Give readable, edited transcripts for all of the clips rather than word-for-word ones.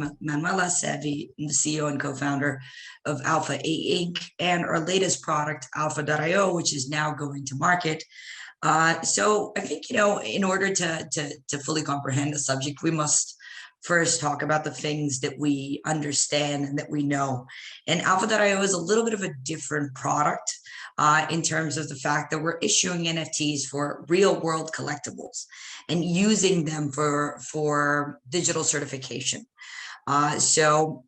I'm Manuela Seve, the CEO and co-founder of Alphaa Inc. and our latest product, Alphaa.io, which is now going to market. So I think, in order to fully comprehend the subject, we must first talk about the things that we understand and that we know. And Alphaa.io is a little bit of a different product in terms of the fact that we're issuing NFTs for real world collectibles and using them for digital certification. So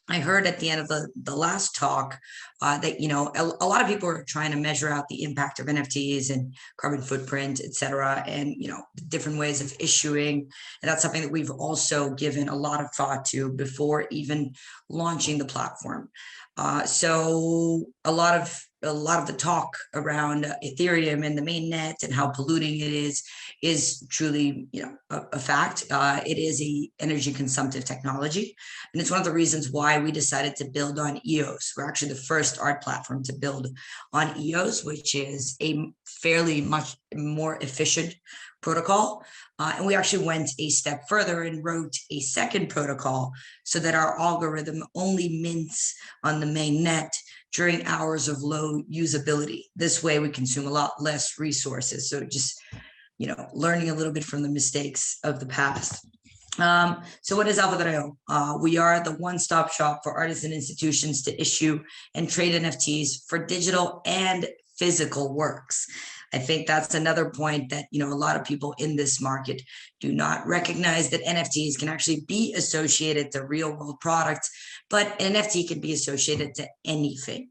I heard at the end of the last talk that, a lot of people are trying to measure out the impact of NFTs and carbon footprint, et cetera, and, different ways of issuing. And that's something that we've also given a lot of thought to before even launching the platform. So a lot of the talk around Ethereum and the mainnet and how polluting it is truly, a fact. It is a energy consumptive technology. And it's one of the reasons why we decided to build on EOS. We're actually the first art platform to build on EOS, which is a fairly much more efficient protocol. And we actually went a step further and wrote a second protocol so that our algorithm only mints on the main net during hours of low usability. This way we consume a lot less resources. So just, learning a little bit from the mistakes of the past. So what is Alphaa.io? We are the one-stop shop for artists and institutions to issue and trade NFTs for digital and physical works. I think that's another point that, a lot of people in this market do not recognize, that NFTs can actually be associated to real world products, but an NFT can be associated to anything.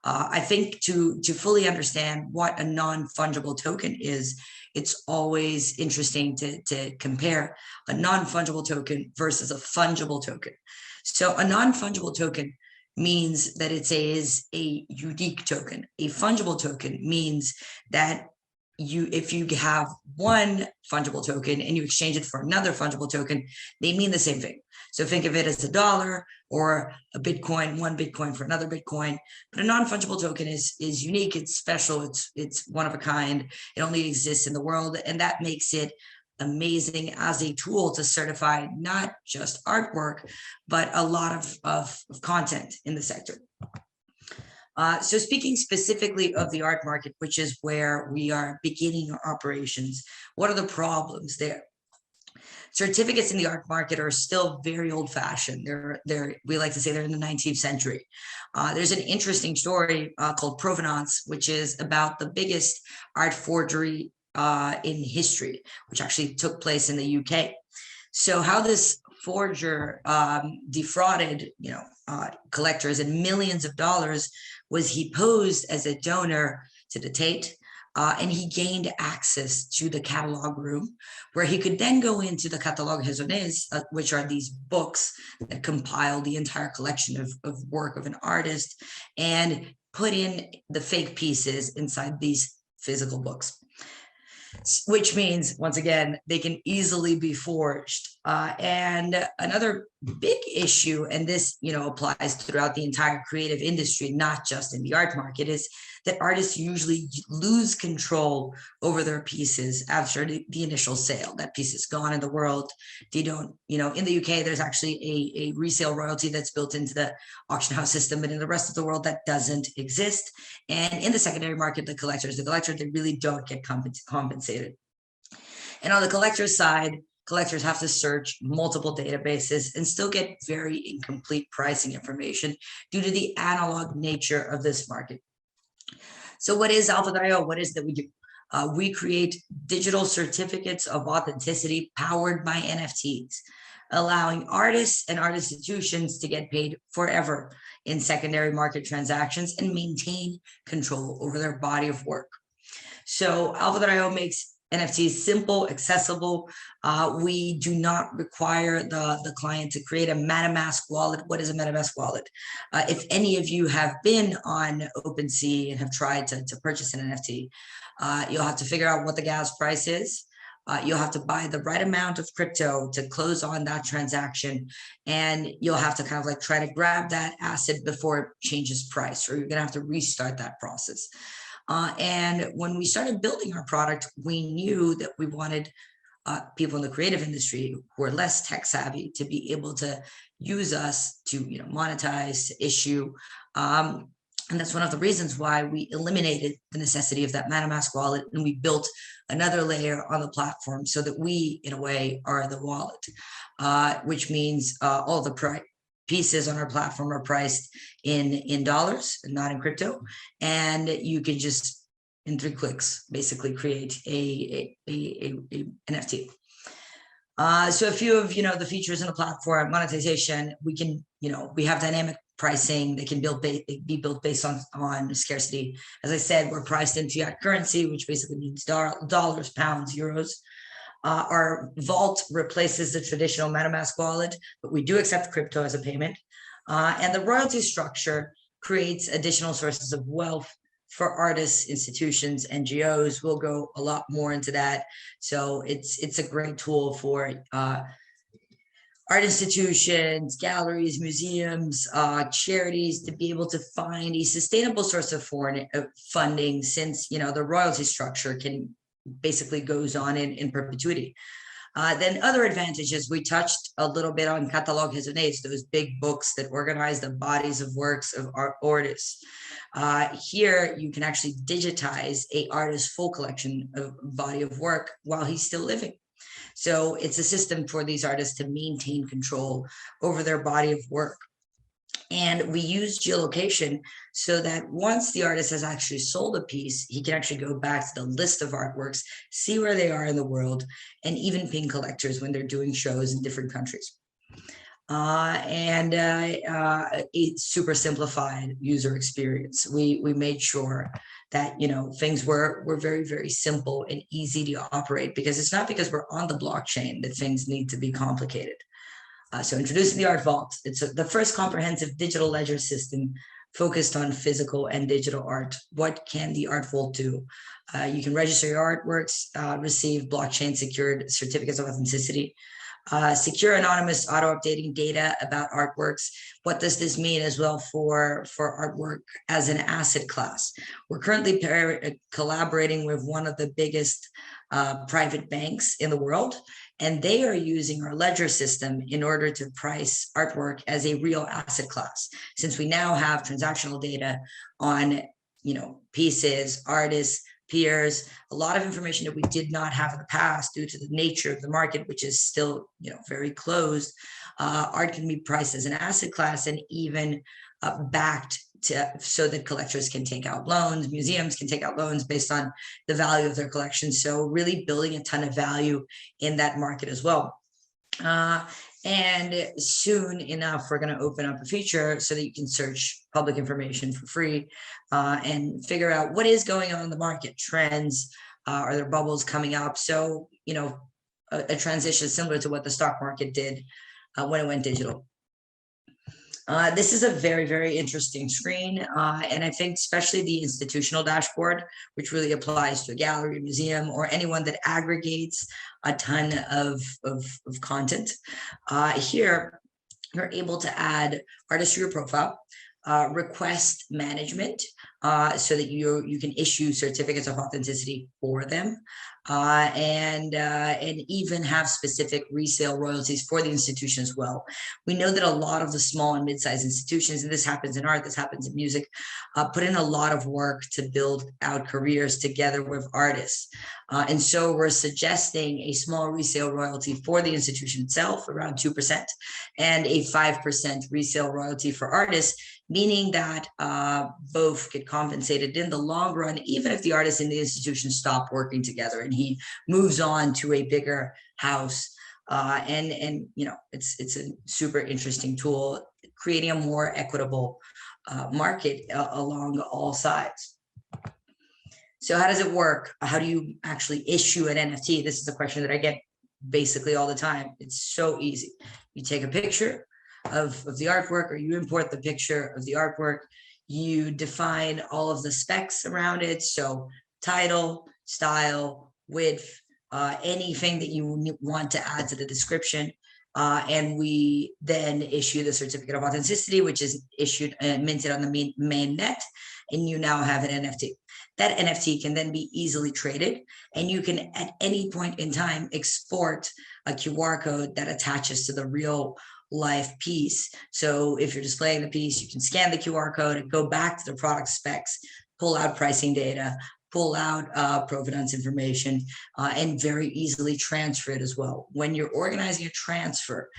I think to fully understand what a non-fungible token is, it's always interesting to compare a non-fungible token versus a fungible token. So a non-fungible token means that it is a unique token. A fungible token means that if you have one fungible token and you exchange it for another fungible token, they mean the same thing. So think of it as a dollar or a Bitcoin, one Bitcoin for another Bitcoin. But a non-fungible token is unique, it's special, it's one of a kind. It only exists in the world, and that makes it amazing as a tool to certify not just artwork, but a lot of content in the sector. So speaking specifically of the art market, which is where we are beginning our operations, what are the problems there? Certificates in the art market are still very old-fashioned. We like to say they're in the 19th century. There's an interesting story called Provenance, which is about the biggest art forgery in history, which actually took place in the UK. So how this forger defrauded, collectors and millions of dollars was he posed as a donor to the Tate, and he gained access to the catalog room, where he could then go into the catalogue raisonnés, which are these books that compile the entire collection of work of an artist, and put in the fake pieces inside these physical books. Which means, once again, they can easily be forged. And another big issue, and this applies throughout the entire creative industry, not just in the art market, is that artists usually lose control over their pieces after the initial sale. That piece is gone in the world. They don't, in the UK, there's actually a resale royalty that's built into the auction house system, but in the rest of the world, that doesn't exist. And in the secondary market, the collectors, they really don't get compensated. And on the collector's side, collectors have to search multiple databases and still get very incomplete pricing information due to the analog nature of this market. So what is Alphaa.io? What is that we do? We create digital certificates of authenticity powered by NFTs, allowing artists and art institutions to get paid forever in secondary market transactions and maintain control over their body of work. So Alphaa.io makes NFTs simple, accessible. We do not require the client to create a MetaMask wallet. What is a MetaMask wallet? If any of you have been on OpenSea and have tried to purchase an NFT, you'll have to figure out what the gas price is. You'll have to buy the right amount of crypto to close on that transaction. And you'll have to kind of try to grab that asset before it changes price, or you're gonna have to restart that process. And when we started building our product, we knew that we wanted people in the creative industry who are less tech savvy to be able to use us to monetize, to issue. And that's one of the reasons why we eliminated the necessity of that MetaMask wallet, and we built another layer on the platform so that we, in a way, are the wallet, which means all the pieces on our platform are priced in dollars and not in crypto, and you can just in 3 clicks basically create a NFT. So a few of the features in the platform: monetization. We can we have dynamic pricing that can be built based on scarcity. As I said, we're priced in fiat currency, which basically means dollars, pounds, euros. Our vault replaces the traditional MetaMask wallet, but we do accept crypto as a payment. And the royalty structure creates additional sources of wealth for artists, institutions, NGOs. We'll go a lot more into that. So it's a great tool for art institutions, galleries, museums, charities to be able to find a sustainable source of foreign funding, since the royalty structure can basically goes on in perpetuity. Then other advantages, we touched a little bit on Catalogue Raisonnables, those big books that organize the bodies of works of artists. Here, you can actually digitize an artist's full collection of body of work while he's still living. So it's a system for these artists to maintain control over their body of work. And we use geolocation so that once the artist has actually sold a piece, he can actually go back to the list of artworks, see where they are in the world, and even ping collectors when they're doing shows in different countries. A super simplified user experience. We made sure that things were very, very simple and easy to operate, because it's not because we're on the blockchain that things need to be complicated. So introducing the Art Vault, it's the first comprehensive digital ledger system focused on physical and digital art. What can the Art Vault do? You can register your artworks, receive blockchain secured certificates of authenticity, secure anonymous auto-updating data about artworks. What does this mean as well for artwork as an asset class? We're currently collaborating with one of the biggest private banks in the world, and they are using our ledger system in order to price artwork as a real asset class. Since we now have transactional data on, pieces, artists, peers, a lot of information that we did not have in the past due to the nature of the market, which is still, very closed. Art can be priced as an asset class and even backed so that collectors can take out loans, museums can take out loans based on the value of their collection. So really building a ton of value in that market as well. And soon enough, we're going to open up a feature so that you can search public information for free and figure out what is going on in the market, trends, are there bubbles coming up? So, a transition similar to what the stock market did when it went digital. This is a very, very interesting screen. And I think especially the institutional dashboard, which really applies to a gallery, museum, or anyone that aggregates a ton of content. Here, you're able to add artists to your profile, request management, so that you can issue certificates of authenticity for them, and even have specific resale royalties for the institution as well. We know that a lot of the small and mid-sized institutions, and this happens in art, this happens in music, put in a lot of work to build out careers together with artists. And so we're suggesting a small resale royalty for the institution itself, around 2%, and a 5% resale royalty for artists, meaning that both get compensated in the long run, even if the artist and the institution stop working together and he moves on to a bigger house. And it's a super interesting tool, creating a more equitable market along all sides. So how does it work? How do you actually issue an NFT? This is a question that I get basically all the time. It's so easy. You take a picture of the artwork, or you import the picture of the artwork. You define all of the specs around it. So title, style, width, anything that you want to add to the description. And we then issue the certificate of authenticity, which is issued and minted on the main net, and you now have an NFT. that NFT can then be easily traded, and you can at any point in time export a QR code that attaches to the real life piece. So if you're displaying the piece, you can scan the QR code and go back to the product specs, pull out pricing data, pull out provenance information, and very easily transfer it as well. When you're organizing a transfer,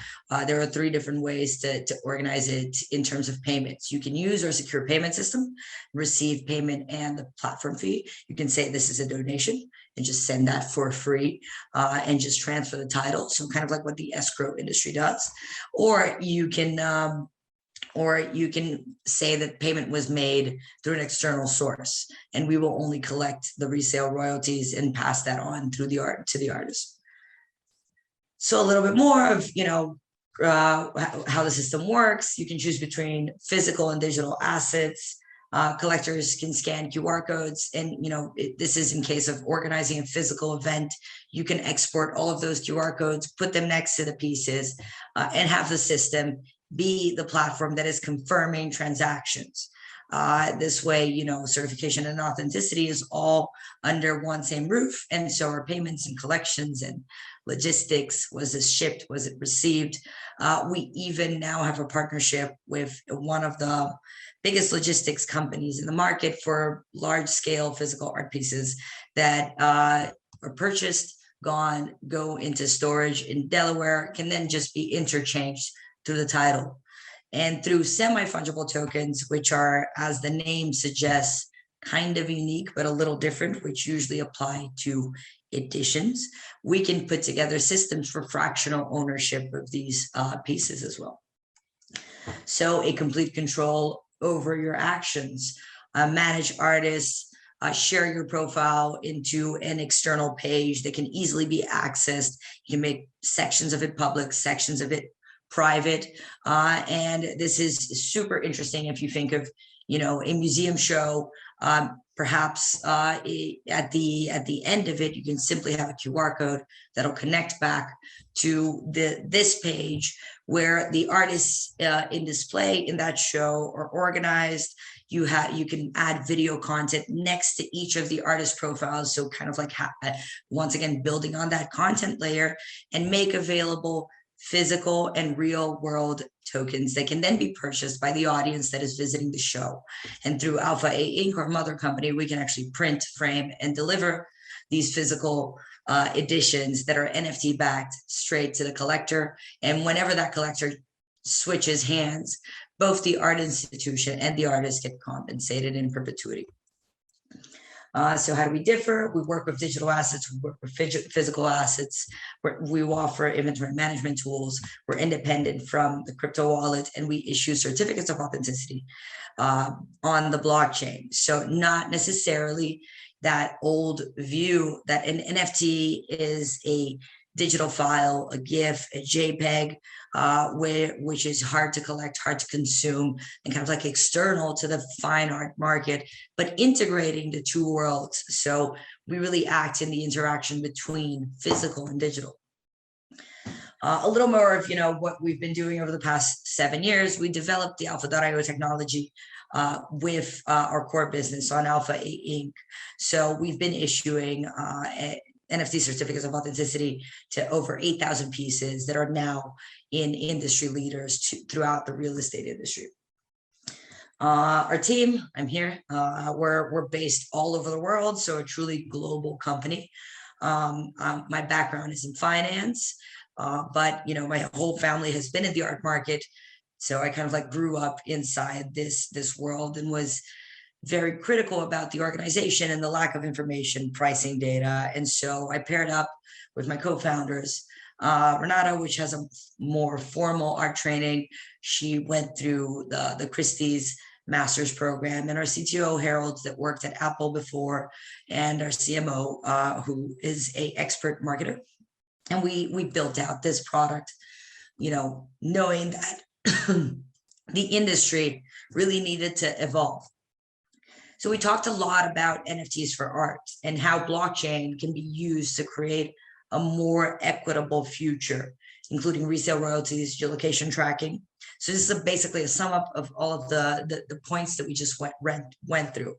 there are 3 different ways to organize it in terms of payments. You can use our secure payment system, receive payment and the platform fee. You can say this is a donation and just send that for free and just transfer the title. So kind of like what the escrow industry does. Or you can say that payment was made through an external source, and we will only collect the resale royalties and pass that on through to the artist. So a little bit more of, how the system works. You can choose between physical and digital assets. Collectors can scan QR codes, and this is in case of organizing a physical event. You can export all of those QR codes, put them next to the pieces, and have the system be the platform that is confirming transactions. This way, certification and authenticity is all under one same roof. And so our payments and collections and logistics, was this shipped, was it received? We even now have a partnership with one of the biggest logistics companies in the market for large scale physical art pieces that are purchased, go into storage in Delaware, can then just be interchanged through the title. And through semi-fungible tokens, which are, as the name suggests, kind of unique, but a little different, which usually apply to editions, we can put together systems for fractional ownership of these pieces as well. So a complete control over your actions, manage artists, share your profile into an external page that can easily be accessed. You can make sections of it public, sections of it private. And this is super interesting if you think of, a museum show, perhaps at the end of it, you can simply have a QR code that'll connect back to this page where the artists in display in that show are organized. You can add video content next to each of the artist profiles. So kind of like, once again, building on that content layer, and make available physical and real world tokens that can then be purchased by the audience that is visiting the show. And through Alphaa Inc., our mother company, we can actually print, frame, and deliver these physical editions that are NFT backed straight to the collector. And whenever that collector switches hands, both the art institution and the artist get compensated in perpetuity. So how do we differ? We work with digital assets, we work with physical assets, we offer inventory management tools, we're independent from the crypto wallet, and we issue certificates of authenticity on the blockchain. So not necessarily that old view that an NFT is a digital file, a GIF, a JPEG, which is hard to collect, hard to consume, and kind of like external to the fine art market, but integrating the 2 worlds. So we really act in the interaction between physical and digital. A little more of what we've been doing over the past 7 years. We developed the Alphaa.io technology with our core business on Alphaa Inc. So we've been issuing NFT certificates of authenticity to over 8,000 pieces that are now in industry leaders throughout the real estate industry. Our team, I'm here, we're based all over the world, so a truly global company. My background is in finance, but my whole family has been in the art market. So I kind of like grew up inside this world and was very critical about the organization and the lack of information, pricing data. And so I paired up with my co-founders, Renata, which has a more formal art training. She went through the Christie's master's program, and our CTO, Harold, that worked at Apple before, and our CMO, who is an expert marketer. And we built out this product, knowing that the industry really needed to evolve. So we talked a lot about NFTs for art and how blockchain can be used to create a more equitable future, including resale royalties, geolocation tracking. So this is basically a sum up of all of the points that we just went through.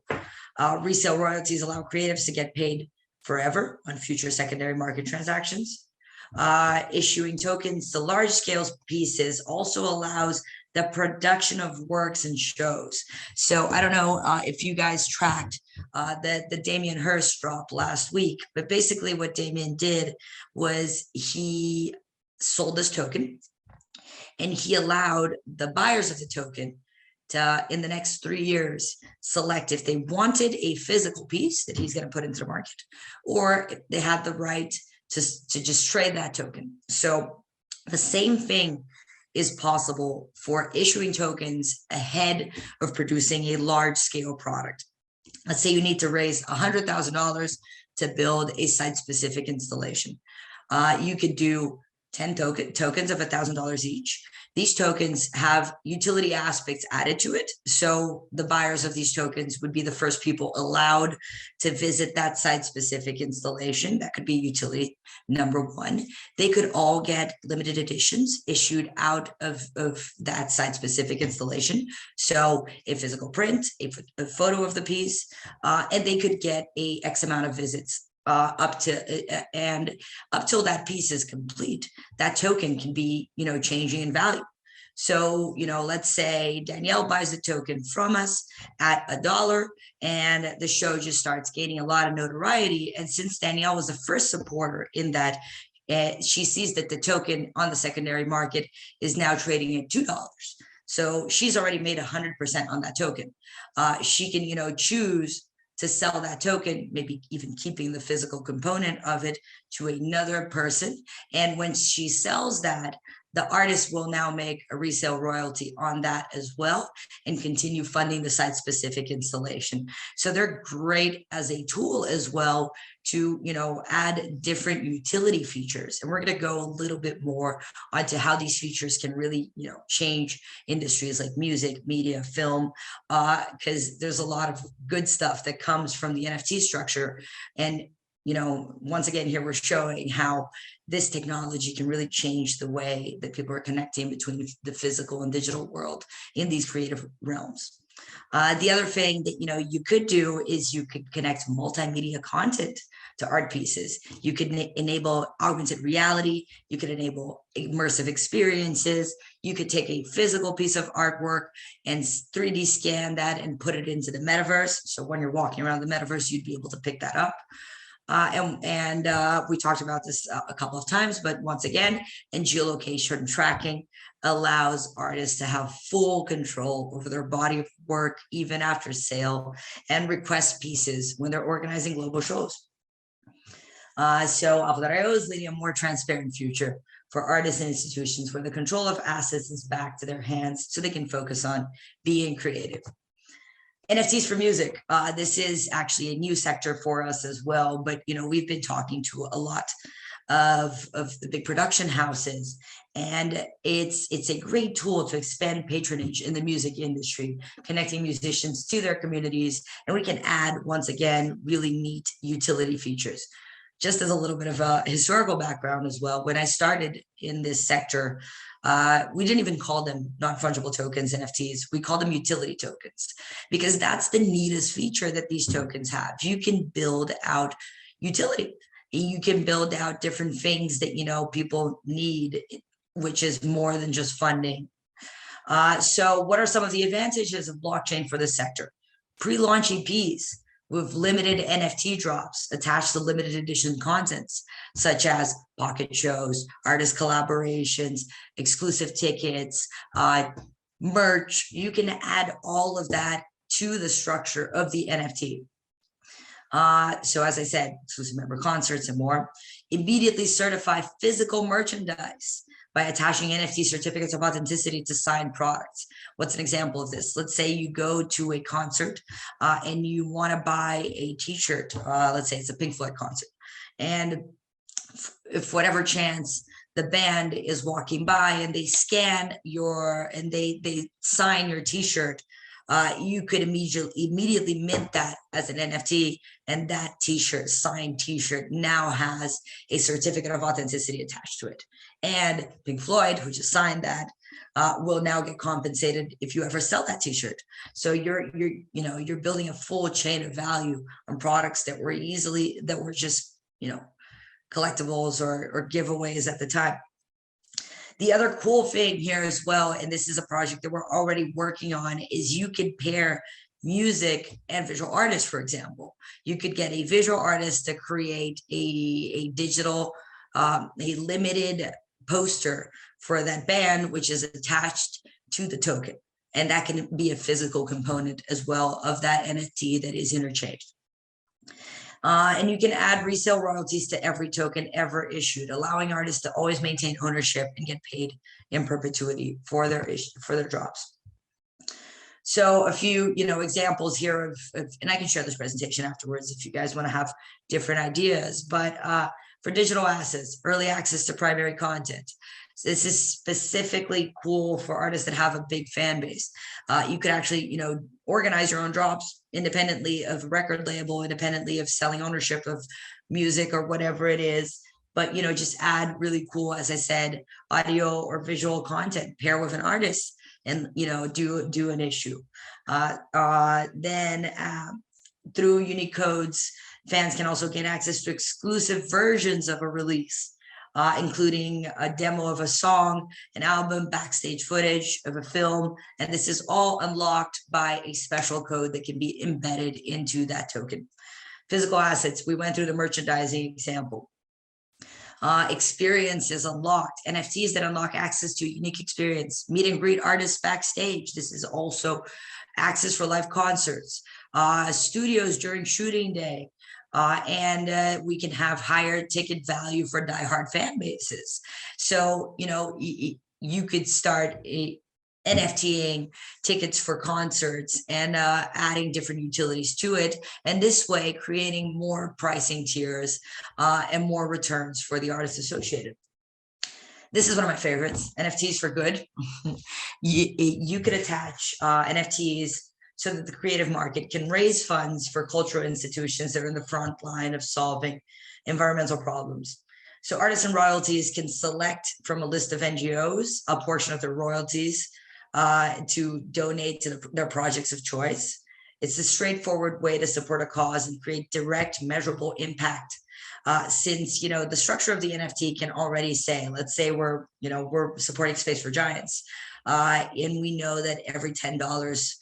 Resale royalties allow creatives to get paid forever on future secondary market transactions. Issuing tokens to large scale pieces also allows the production of works and shows. So I don't know if you guys tracked the Damien Hirst drop last week, but basically what Damien did was he sold this token and he allowed the buyers of the token to, in the next 3 years, select if they wanted a physical piece that he's going to put into the market, or if they had the right to just trade that token. So the same thing is possible for issuing tokens ahead of producing a large scale product. Let's say you need to raise $100,000 to build a site specific installation. You could do 10 tokens of $1,000 each. These tokens have utility aspects added to it. So the buyers of these tokens would be the first people allowed to visit that site-specific installation. That could be utility number one. They could all get limited editions issued out of that site-specific installation. So a physical print, a photo of the piece, and they could get a X amount of visits up till that piece is complete. That token can be, changing in value. So, let's say Danielle buys a token from us at $1 and the show just starts gaining a lot of notoriety. And since Danielle was the first supporter in that, she sees that the token on the secondary market is now trading at $2. So she's already made 100% on that token. She can, choose to sell that token, maybe even keeping the physical component of it, to another person. And when she sells that, the artist will now make a resale royalty on that as well and continue funding the site-specific installation. So they're great as a tool as well to, add different utility features. And we're going to go a little bit more onto how these features can really, change industries like music, media, film, because there's a lot of good stuff that comes from the NFT structure. And once again, here we're showing how this technology can really change the way that people are connecting between the physical and digital world in these creative realms. The other thing that, you could do is you could connect multimedia content to art pieces. You could enable augmented reality. You could enable immersive experiences. You could take a physical piece of artwork and 3D scan that and put it into the metaverse. So when you're walking around the metaverse, you'd be able to pick that up. We talked about this a couple of times, but once again, and geolocation tracking allows artists to have full control over their body of work, even after sale, and request pieces when they're organizing global shows. So Alphaa.io is leading a more transparent future for artists and institutions where the control of assets is back to their hands so they can focus on being creative. NFTs for music. This is actually a new sector for us as well, but we've been talking to a lot of the big production houses, and it's a great tool to expand patronage in the music industry, connecting musicians to their communities, and we can add, once again, really neat utility features. Just as a little bit of a historical background as well, when I started in this sector, we didn't even call them non-fungible tokens, NFTs. We call them utility tokens, because that's the neatest feature that these tokens have. You can build out utility. You can build out different things that, people need, which is more than just funding. So what are some of the advantages of blockchain for this sector? Pre-launch EPs with limited NFT drops attached to limited edition contents, such as pocket shows, artist collaborations, exclusive tickets, merch. You can add all of that to the structure of the NFT. So as I said, exclusive member concerts and more. Immediately certify physical merchandise by attaching NFT certificates of authenticity to signed products. What's an example of this? Let's say you go to a concert and you want to buy a t-shirt. Let's say it's a Pink Floyd concert. And if whatever chance the band is walking by and they scan and they sign your t-shirt, you could immediately mint that as an NFT, and that t-shirt, signed t-shirt, now has a certificate of authenticity attached to it. And Pink Floyd, who just signed that, will now get compensated if you ever sell that t-shirt. So you're building a full chain of value on products that were just collectibles or giveaways at the time. The other cool thing here as well, and this is a project that we're already working on, is you could pair music and visual artists. For example, you could get a visual artist to create a digital, a limited poster for that band, which is attached to the token. And that can be a physical component as well of that NFT that is interchanged. And you can add resale royalties to every token ever issued, allowing artists to always maintain ownership and get paid in perpetuity for their drops. So a few, examples here of, and I can share this presentation afterwards if you guys want to have different ideas, but for digital assets, early access to primary content. This is specifically cool for artists that have a big fan base. You could actually, organize your own drops independently of a record label, independently of selling ownership of music or whatever it is. But, just add really cool, as I said, audio or visual content, pair with an artist and, do an issue. Then through unique codes, fans can also gain access to exclusive versions of a release, including a demo of a song, an album, backstage footage of a film. And this is all unlocked by a special code that can be embedded into that token. Physical assets, we went through the merchandising example. Experiences unlocked, NFTs that unlock access to a unique experience, meet and greet artists backstage. This is also access for live concerts, studios during shooting day, and we can have higher ticket value for diehard fan bases. So, you could start NFTing tickets for concerts and adding different utilities to it. And this way, creating more pricing tiers and more returns for the artists associated. This is one of my favorites, NFTs for good. You could attach NFTs so that the creative market can raise funds for cultural institutions that are in the front line of solving environmental problems. So artists and royalties can select from a list of NGOs a portion of their royalties to donate to their projects of choice. It's a straightforward way to support a cause and create direct measurable impact. Since the structure of the NFT can already say, let's say we're supporting Space for Giants, and we know that every $10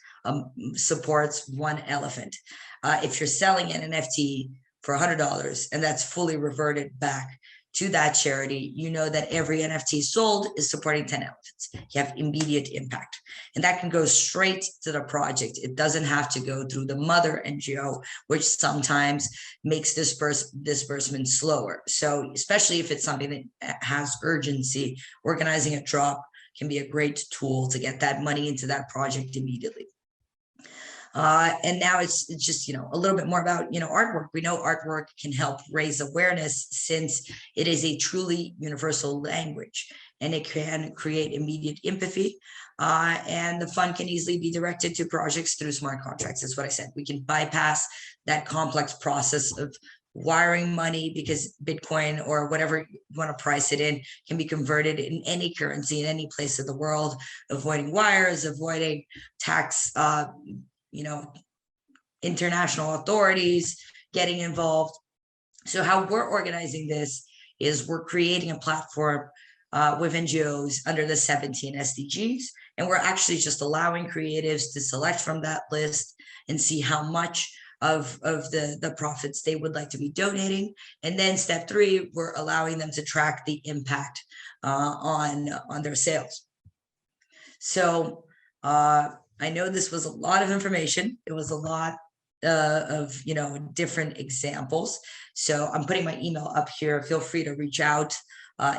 supports one elephant. If you're selling an NFT for $100 and that's fully reverted back to that charity, you know that every NFT sold is supporting 10 elephants. You have immediate impact, and that can go straight to the project. It doesn't have to go through the mother NGO, which sometimes makes disbursement slower. So especially if it's something that has urgency, organizing a drop can be a great tool to get that money into that project immediately. And now it's just, a little bit more about, artwork. We know artwork can help raise awareness since it is a truly universal language, and it can create immediate empathy. And the fund can easily be directed to projects through smart contracts. That's what I said. We can bypass that complex process of wiring money, because Bitcoin or whatever you want to price it in can be converted in any currency in any place of the world, avoiding wires, avoiding tax, international authorities getting involved. So how we're organizing this is we're creating a platform with NGOs under the 17 SDGs, and we're actually just allowing creatives to select from that list and see how much of the profits they would like to be donating. And then step 3, we're allowing them to track the impact on their sales. So I know this was a lot of information. It was a lot of different examples. So I'm putting my email up here. Feel free to reach out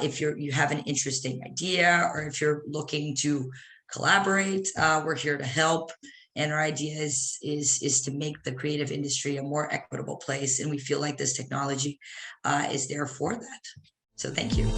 if you have an interesting idea, or if you're looking to collaborate. We're here to help. And our idea is to make the creative industry a more equitable place. And we feel like this technology is there for that. So thank you.